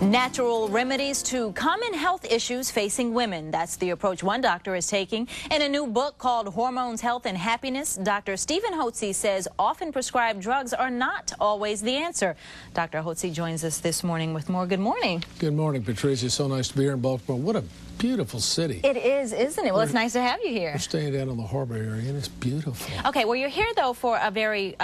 Natural remedies to common health issues facing women. That's the approach one doctor is taking. In a new book called Hormones, Health, and Happiness, Dr. Stephen Hotze says often prescribed drugs are not always the answer. Dr. Hotze joins us this morning with more. Good morning. Good morning, Patricia. It's so nice to be here in Baltimore. What a beautiful city. It is, isn't it? Well, it's nice to have you here. We're staying down on the harbor area, and it's beautiful. Okay, well, you're here, though, for a very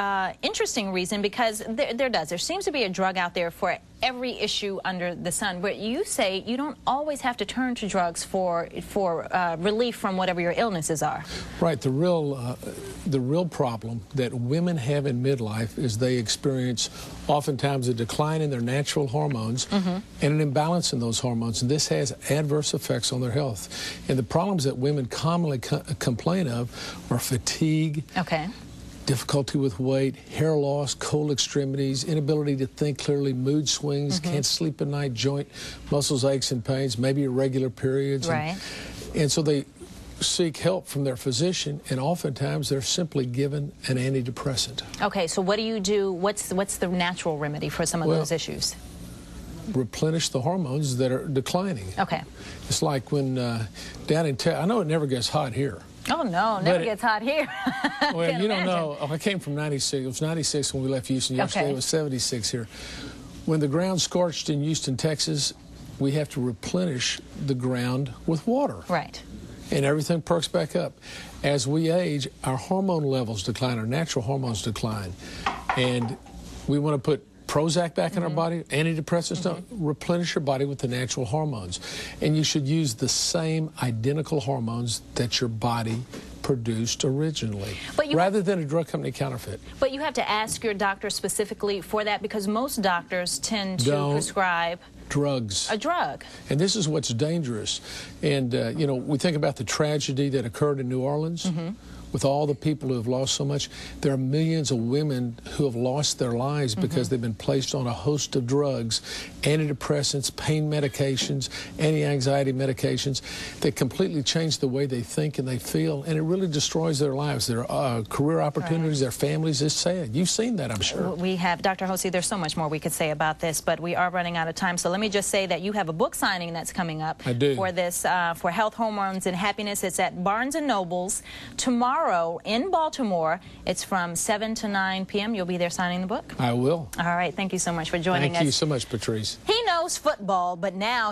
interesting reason, because there seems to be a drug out there for every issue under the sun. But you say you don't always have to turn to drugs for relief from whatever your illnesses are. Right. The real problem that women have in midlife is they experience oftentimes a decline in their natural hormones and an imbalance in those hormones. And this has adverse effects on their health. And the problems that women commonly complain of are fatigue, difficulty with weight, hair loss, cold extremities, inability to think clearly, mood swings, can't sleep at night, joint muscles, aches and pains, maybe irregular periods. Right. And so they seek help from their physician, and oftentimes they're simply given an antidepressant. Okay, so what do you do? What's the natural remedy for some of those issues? Replenish the hormones that are declining. Okay. It's like when down in I know it never gets hot here. Oh, no, never gets hot here. Well, you don't know. I came from 96. It was 96 when we left Houston. Yesterday it was 76 here. When the ground scorched in Houston, Texas, we have to replenish the ground with water. Right. And everything perks back up. As we age, our hormone levels decline, our natural hormones decline. And we want to put Prozac back in our body, antidepressants, don't replenish your body with the natural hormones. And you should use the same identical hormones that your body produced originally, rather than a drug company counterfeit. But you have to ask your doctor specifically for that, because most doctors tend to prescribe drugs. A drug. And this is what's dangerous. And, you know, we think about the tragedy that occurred in New Orleans. With all the people who have lost so much, there are millions of women who have lost their lives because they've been placed on a host of drugs, antidepressants, pain medications, anti-anxiety medications that completely change the way they think and they feel, and it really destroys their lives, their career opportunities, their families. It's sad. You've seen that, I'm sure. We have. Dr. Hotze, there's so much more we could say about this, but we are running out of time. So let me just say that you have a book signing that's coming up for this, for Health, Hormones, and Happiness. It's at Barnes & Noble's tomorrow in Baltimore. It's from 7 to 9 p.m. You'll be there signing the book? I will. All right. Thank you so much for joining us. Thank you so much, Patrice. He knows football, but now